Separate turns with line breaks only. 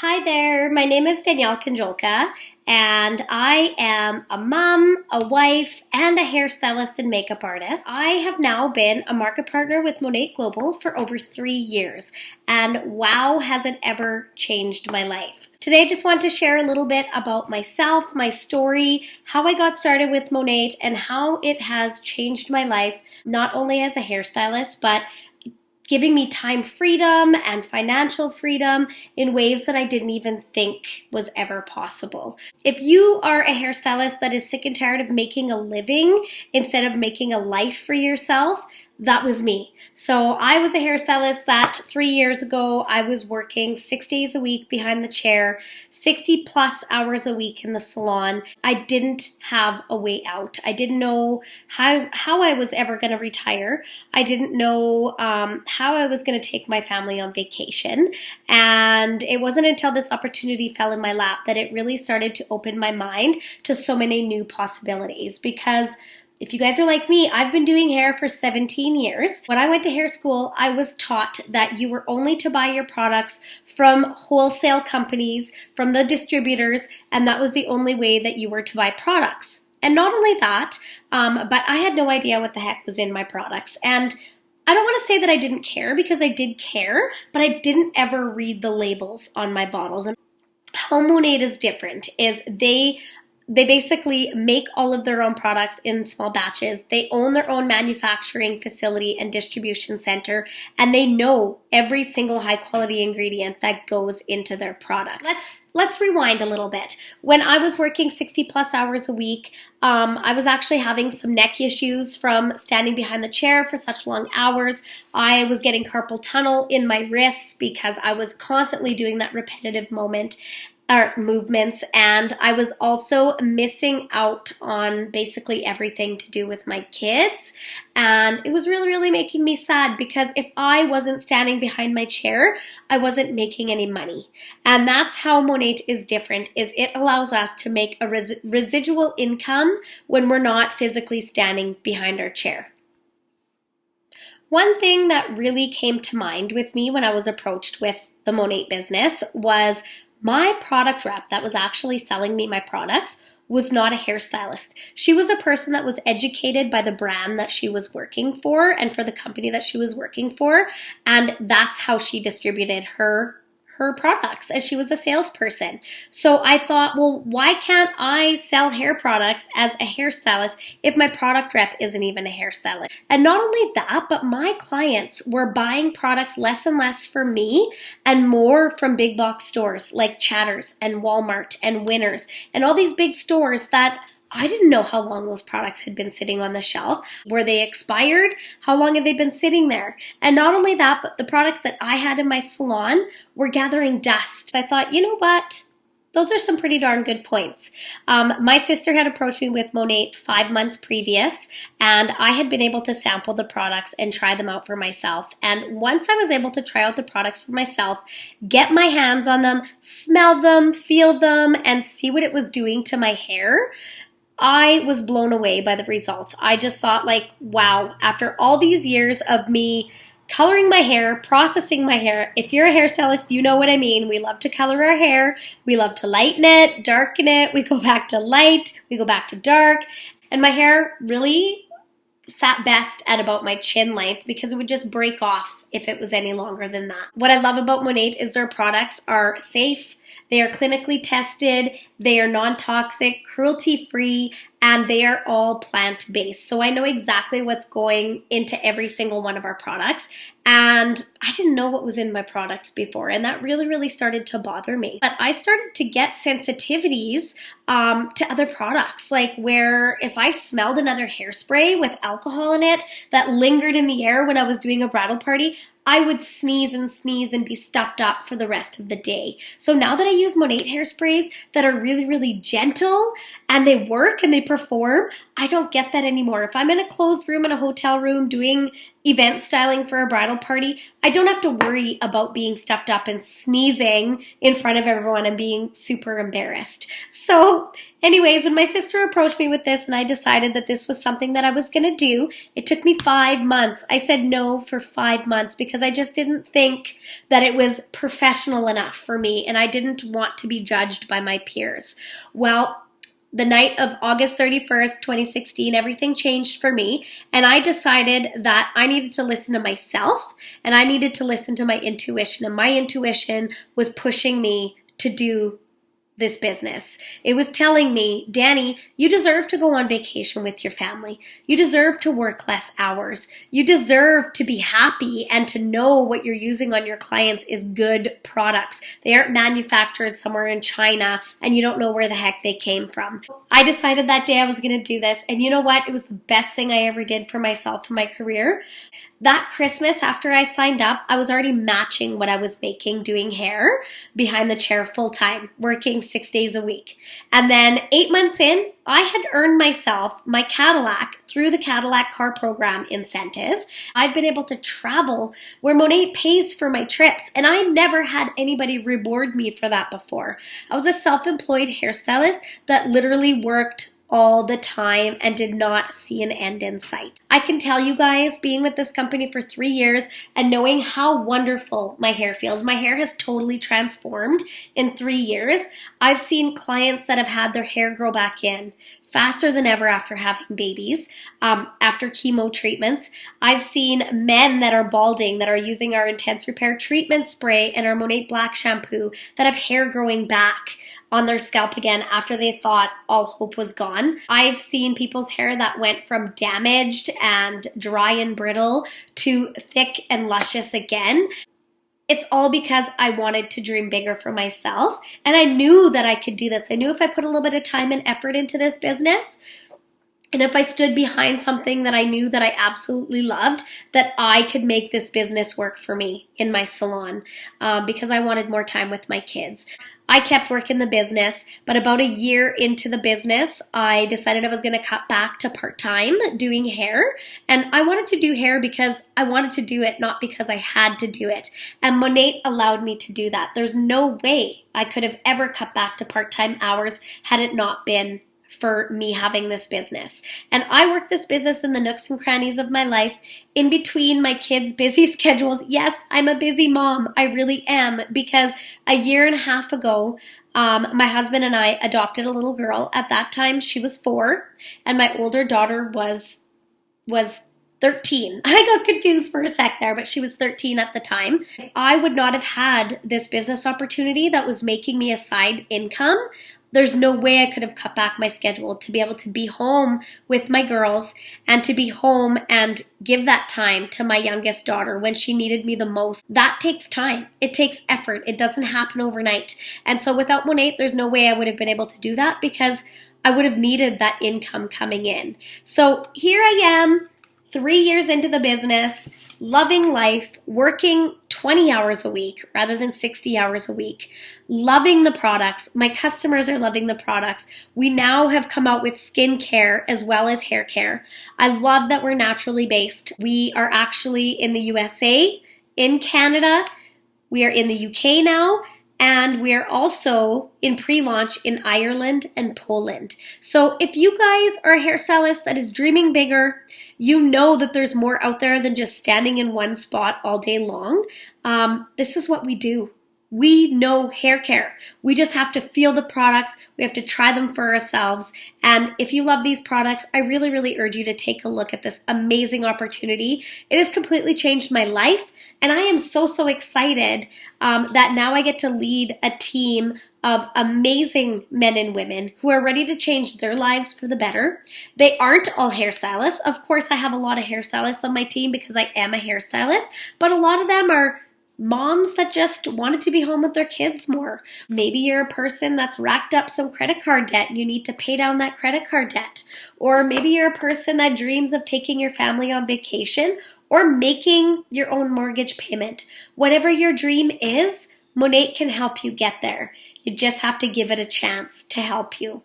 Hi there, my name is Danielle Kanjolka, and I am a mom, a wife, and a hairstylist and makeup artist. I have now been a market partner with Monat Global for over 3 years, and wow, has it ever changed my life. Today I just want to share a little bit about myself, my story, how I got started with Monat, and how it has changed my life, not only as a hairstylist, but giving me time freedom and financial freedom in ways that I didn't even think was ever possible. If you are a hairstylist that is sick and tired of making a living instead of making a life for yourself, that was me. So I was a hairstylist that 3 years ago, I was working 6 days a week behind the chair, 60 plus hours a week in the salon. I didn't have a way out. I didn't know how I was ever going to retire. I didn't know how I was going to take my family on vacation. And it wasn't until this opportunity fell in my lap that it really started to open my mind to so many new possibilities. Because if you guys are like me, I've been doing hair for 17 years. When I went to hair school, I was taught that you were only to buy your products from wholesale companies, from the distributors, and that was the only way that you were to buy products. And not only that, but I had no idea what the heck was in my products. And I don't want to say that I didn't care, because I did care, but I didn't ever read the labels on my bottles. And how Monat is different is they basically make all of their own products in small batches. They own their own manufacturing facility and distribution center, and they know every single high quality ingredient that goes into their products. Let's rewind a little bit. When I was working 60 plus hours a week, I was actually having some neck issues from standing behind the chair for such long hours. I was getting carpal tunnel in my wrists because I was constantly doing that repetitive movements, and I was also missing out on basically everything to do with my kids, and it was really making me sad, because if I wasn't standing behind my chair, I wasn't making any money. And that's how Monat is different, is it allows us to make a residual income when we're not physically standing behind our chair. One thing that really came to mind with me when I was approached with the Monat business was my product rep that was actually selling me my products was not a hairstylist. She was a person that was educated by the brand that she was working for and for the company that she was working for, and that's how she distributed her products, as she was a salesperson. So I thought, well, why can't I sell hair products as a hairstylist if my product rep isn't even a hairstylist? And not only that, but my clients were buying products less and less from me and more from big box stores like Chatters and Walmart and Winners and all these big stores that I didn't know how long those products had been sitting on the shelf. Were they expired? How long had they been sitting there? And not only that, but the products that I had in my salon were gathering dust. I thought, you know what? Those are some pretty darn good points. My sister had approached me with Monat 5 months previous, and I had been able to sample the products and try them out for myself. And once I was able to try out the products for myself, get my hands on them, smell them, feel them, and see what it was doing to my hair, I was blown away by the results. I just thought, like, wow, after all these years of me coloring my hair, processing my hair. If you're a hairstylist, you know what I mean. We love to color our hair. We love to lighten it, darken it. We go back to light. We go back to dark. And my hair really sat best at about my chin length, because it would just break off if it was any longer than that. What I love about Monat is their products are safe. They are clinically tested, they are non-toxic, cruelty-free, and they are all plant-based. So I know exactly what's going into every single one of our products, and I didn't know what was in my products before, and that really started to bother me. But I started to get sensitivities to other products, like where if I smelled another hairspray with alcohol in it that lingered in the air when I was doing a bridal party, I would sneeze and be stuffed up for the rest of the day. So now that I use Monat hairsprays that are really gentle and they work and they perform, I don't get that anymore. If I'm in a closed room in a hotel room doing event styling for a bridal party, I don't have to worry about being stuffed up and sneezing in front of everyone and being super embarrassed. So anyways, when my sister approached me with this and I decided that this was something that I was going to do, it took me 5 months. I said no for 5 months because I just didn't think that it was professional enough for me and I didn't want to be judged by my peers. Well, the night of August 31st, 2016, everything changed for me, and I decided that I needed to listen to myself, and I needed to listen to my intuition, and my intuition was pushing me to do this business. It was telling me, Danny, you deserve to go on vacation with your family. You deserve to work less hours. You deserve to be happy and to know what you're using on your clients is good products. They aren't manufactured somewhere in China and you don't know where the heck they came from. I decided that day I was going to do this, and you know what? It was the best thing I ever did for myself and my career. That Christmas, after I signed up, I was already matching what I was making doing hair behind the chair full time, working 6 days a week. And then 8 months in, I had earned myself my Cadillac through the Cadillac Car Program incentive. I've been able to travel where Monat pays for my trips, and I never had anybody reward me for that before. I was a self-employed hairstylist that literally worked all the time and did not see an end in sight. I can tell you guys, being with this company for 3 years and knowing how wonderful my hair feels, my hair has totally transformed in 3 years. I've seen clients that have had their hair grow back in faster than ever after having babies, after chemo treatments. I've seen men that are balding, that are using our Intense Repair Treatment Spray and our Monat Black Shampoo, that have hair growing back on their scalp again after they thought all hope was gone. I've seen people's hair that went from damaged and dry and brittle to thick and luscious again. It's all because I wanted to dream bigger for myself, and I knew that I could do this. I knew if I put a little bit of time and effort into this business, and if I stood behind something that I knew that I absolutely loved, that I could make this business work for me in my salon, because I wanted more time with my kids. I kept working the business, but about a year into the business, I decided I was going to cut back to part-time doing hair. And I wanted to do hair because I wanted to do it, not because I had to do it. And Monat allowed me to do that. There's no way I could have ever cut back to part-time hours had it not been for me having this business. And I work this business in the nooks and crannies of my life, in between my kids' busy schedules. Yes, I'm a busy mom. I really am, because a year and a half ago, my husband and I adopted a little girl. At that time, she was 4, and my older daughter was 13. I got confused for a sec there, but she was 13 at the time. I would not have had this business opportunity that was making me a side income. There's no way I could have cut back my schedule to be able to be home with my girls and to be home and give that time to my youngest daughter when she needed me the most. That takes time. It takes effort. It doesn't happen overnight. And so without Monat, there's no way I would have been able to do that, because I would have needed that income coming in. So here I am, 3 years into the business, loving life, working 20 hours a week rather than 60 hours a week, loving the products. My customers are loving the products. We now have come out with skincare as well as hair care. I love that we're naturally based. We are actually in the USA, in Canada, we are in the UK now, and we are also in pre-launch in Ireland and Poland. So if you guys are a hairstylist that is dreaming bigger, you know that there's more out there than just standing in one spot all day long. This is what we do. We know hair care. We just have to feel the products. We have to try them for ourselves. And if you love these products, I really, really urge you to take a look at this amazing opportunity. It has completely changed my life. And I am so, so excited that now I get to lead a team of amazing men and women who are ready to change their lives for the better. They aren't all hairstylists. Of course, I have a lot of hairstylists on my team because I am a hairstylist, but a lot of them are moms that just wanted to be home with their kids more. Maybe you're a person that's racked up some credit card debt and you need to pay down that credit card debt. Or maybe you're a person that dreams of taking your family on vacation or making your own mortgage payment. Whatever your dream is, Monat can help you get there. You just have to give it a chance to help you.